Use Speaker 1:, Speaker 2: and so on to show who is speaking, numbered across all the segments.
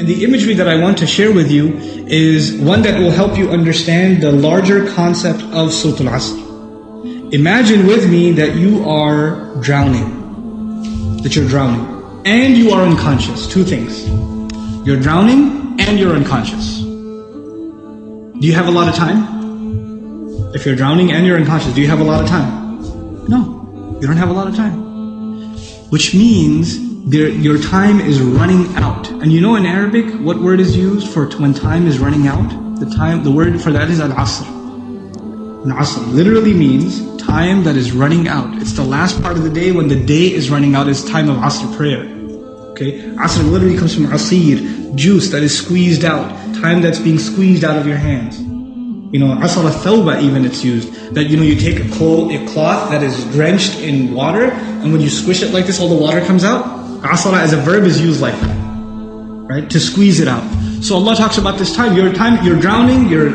Speaker 1: And the imagery that I want to share with you is one that will help you understand the larger concept of Surah Al-Asr. Imagine with me that you are drowning. That you're drowning. And you are unconscious. Two things. You're drowning and you're unconscious. Do you have a lot of time? If you're drowning and you're unconscious, do you have a lot of time? No, you don't have a lot of time. Which means your time is running out. And you know in Arabic, what word is used for when time is running out? The word for that is al-asr. Al-asr literally means time that is running out. It's the last part of the day when the day is running out. It's time of asr prayer. Okay, asr literally comes from asir, juice that is squeezed out, time that's being squeezed out of your hands. You know, asr al-thawba even it's used. That you take a cloth that is drenched in water, and when you squish it like this, all the water comes out. Asra as a verb is used like that, right? To squeeze it out. So Allah talks about this time. You're drowning, you're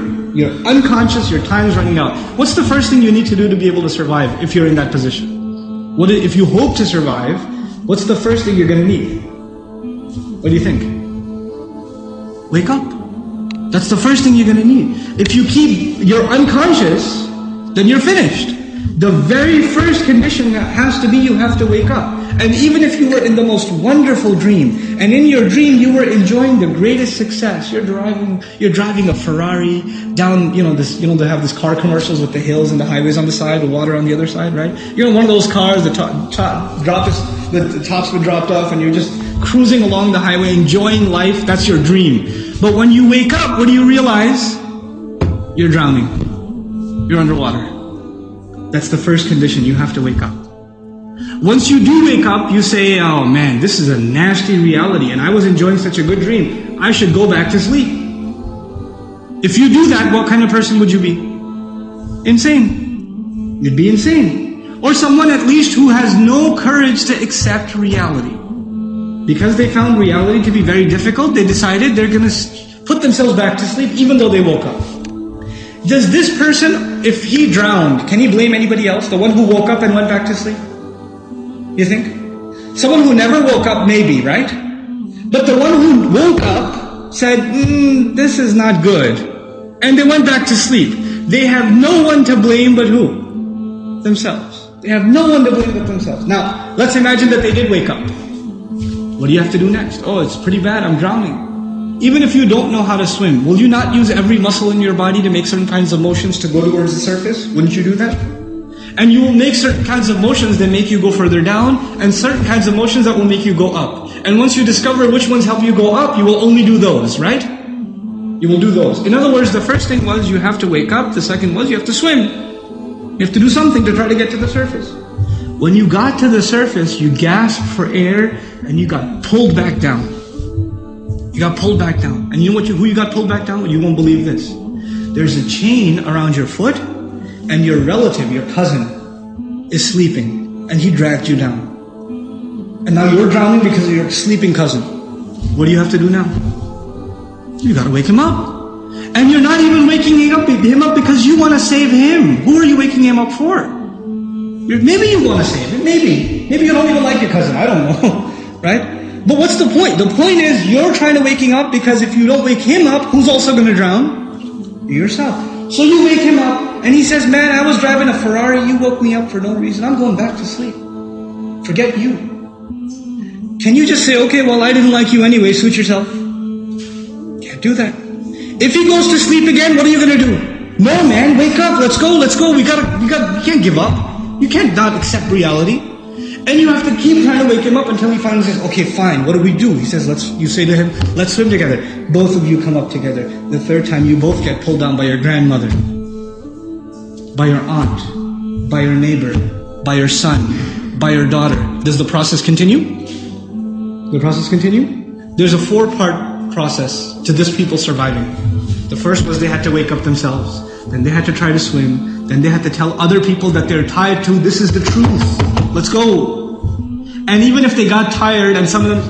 Speaker 1: unconscious, your time is running out. What's the first thing you need to do to be able to survive if you're in that position? If you hope to survive, what's the first thing you're going to need? What do you think? Wake up. That's the first thing you're going to need. If you're unconscious, then you're finished. The very first condition that has to be you have to wake up. And even if you were in the most wonderful dream, and in your dream you were enjoying the greatest success, you're driving a Ferrari down, they have these car commercials with the hills and the highways on the side, the water on the other side, right? You're in one of those cars, the top's been dropped off, and you're just cruising along the highway, enjoying life. That's your dream. But when you wake up, what do you realize? You're drowning. You're underwater. That's the first condition. You have to wake up. Once you do wake up, you say, oh man, this is a nasty reality and I was enjoying such a good dream. I should go back to sleep. If you do that, what kind of person would you be? Insane. You'd be insane. Or someone at least who has no courage to accept reality. Because they found reality to be very difficult, they decided they're going to put themselves back to sleep even though they woke up. Does this person, if he drowned, can he blame anybody else? The one who woke up and went back to sleep? You think? Someone who never woke up, maybe, right? But the one who woke up said, this is not good. And they went back to sleep. They have no one to blame but who? Themselves. They have no one to blame but themselves. Now, let's imagine that they did wake up. What do you have to do next? Oh, it's pretty bad, I'm drowning. Even if you don't know how to swim, will you not use every muscle in your body to make certain kinds of motions to go towards the surface? Wouldn't you do that? And you will make certain kinds of motions that make you go further down, and certain kinds of motions that will make you go up. And once you discover which ones help you go up, you will only do those, right? You will do those. In other words, the first thing was you have to wake up. The second was you have to swim. You have to do something to try to get to the surface. When you got to the surface, you gasped for air and you got pulled back down. You got pulled back down. And you know who you got pulled back down? You won't believe this. There's a chain around your foot, and your relative, your cousin, is sleeping, and he dragged you down. And now you're drowning because of your sleeping cousin. What do you have to do now? You gotta wake him up. And you're not even waking him up because you want to save him. Who are you waking him up for? Maybe you want to save him, maybe. Maybe you don't even like your cousin, I don't know, right? But what's the point? The point is you're trying to wake him up because if you don't wake him up, who's also going to drown? Yourself. So you wake him up and he says, man, I was driving a Ferrari, you woke me up for no reason, I'm going back to sleep. Forget you. Can you just say, okay, well I didn't like you anyway, suit yourself? Can't do that. If he goes to sleep again, what are you going to do? No man, wake up, let's go, you can't give up. You can't not accept reality. And you have to keep trying to wake him up until he finally says, okay, fine, what do we do? He says, you say to him, let's swim together. Both of you come up together. The third time, you both get pulled down by your grandmother, by your aunt, by your neighbor, by your son, by your daughter. Does the process continue? The process continue? There's a 4-part process to this people surviving. The first was they had to wake up themselves. Then they had to try to swim. Then they had to tell other people that they're tied to, this is the truth. Let's go. And even if they got tired and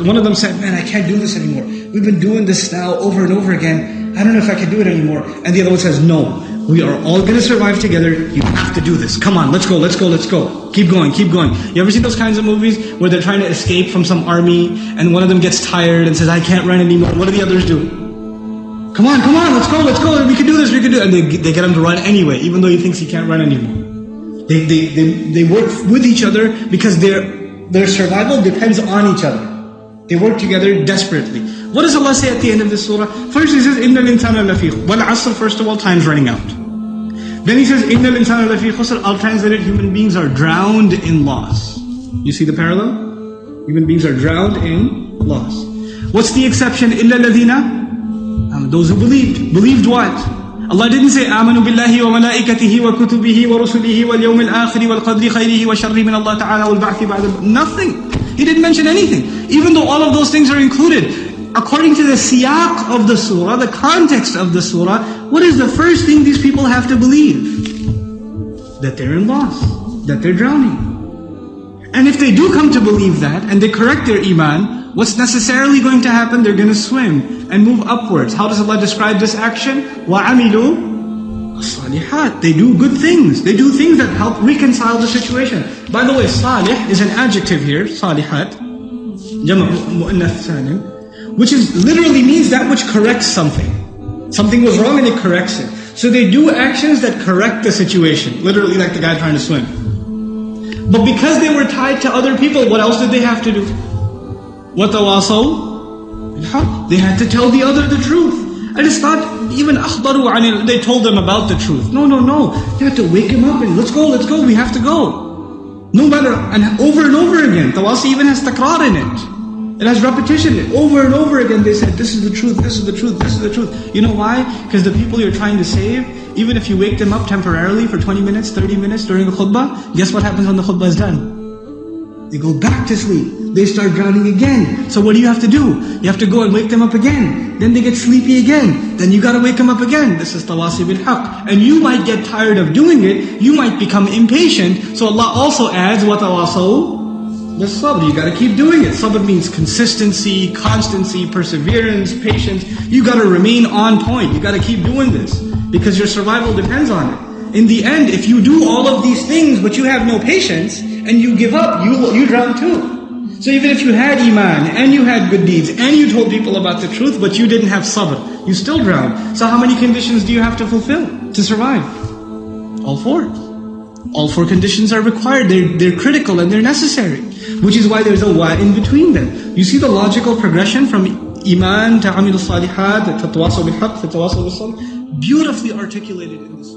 Speaker 1: one of them said, man, I can't do this anymore. We've been doing this now over and over again. I don't know if I can do it anymore. And the other one says, no, We are all going to survive together. You have to do this. Come on, let's go, let's go, let's go. Keep going, keep going. You ever seen those kinds of movies where they're trying to escape from some army and one of them gets tired and says, I can't run anymore. What do the others do? Come on, let's go, let's go. We can do this, we can do it. And they get him to run anyway, even though he thinks he can't run anymore. They work with each other because their survival depends on each other. They work together desperately. What does Allah say at the end of this surah? First He says, إِنَّ الْإِنسَانَ لَفِي خُسْرٍ. Wal asr, first of all, time's running out. Then He says, إِنَّ الْإِنسَانَ لَفِي خُسْرٍ. I'll translate it, human beings are drowned in loss. You see the parallel? Human beings are drowned in loss. What's the exception? إِلَّا الَّذِينَ, those who believed. Believed what? Allah didn't say, آمَنُوا بِاللَّهِ وَمَلَائِكَتِهِ وَكُتُبِهِ وَرُسُلِهِ وَالْيَوْمِ الْآخِرِ وَالْقَدْرِ خَيْرِهِ وَشَرِّهِ مِنَ اللَّهِ تَعَالَى وَالْبَعْثِ بَعْدَ. Nothing. He didn't mention anything. Even though all of those things are included. According to the siyaq of the surah, the context of the surah, what is the first thing these people have to believe? That they're in loss. That they're drowning. And if they do come to believe that, and they correct their iman, what's necessarily going to happen? They're going to swim and move upwards. How does Allah describe this action? وَعَمِلُوا الصَّالِحَاتِ. They do good things. They do things that help reconcile the situation. By the way, salih is an adjective here, salihat, jama' mu'annath salim, which literally means that which corrects something. Something was wrong and it corrects it. So they do actions that correct the situation. Literally like the guy trying to swim. But because they were tied to other people, what else did they have to do? وَتَوَاصَوْا بِالْحَقِّ. They had to tell the other the truth. And it's not even أَخْبَرُوا عَنِ. They told them about the truth. No. They had to wake him up and let's go, we have to go. No matter, and over again. Tawasi even has takrar in it. It has repetition. Over and over again they said, this is the truth, this is the truth, this is the truth. You know why? Because the people you're trying to save, even if you wake them up temporarily for 20 minutes, 30 minutes during a khutbah, guess what happens when the khutbah is done? They go back to sleep. They start drowning again. So what do you have to do? You have to go and wake them up again. Then they get sleepy again. Then you gotta wake them up again. This is tawasi bil haqq. And you might get tired of doing it. You might become impatient. So Allah also adds, وَتَوَاصَوْا بِالصَّبْرِ. You gotta keep doing it. Sabr means consistency, constancy, perseverance, patience. You gotta remain on point. You gotta keep doing this. Because your survival depends on it. In the end, if you do all of these things but you have no patience, and you give up, you drown too. So even if you had iman, and you had good deeds, and you told people about the truth, but you didn't have sabr, you still drown. So how many conditions do you have to fulfill to survive? All four. All four conditions are required. They're critical and they're necessary. Which is why there's a wa in between them. You see the logical progression from iman to amil salihat, to tawasaw bil haqq, to tawasaw bil sabr, beautifully articulated in this.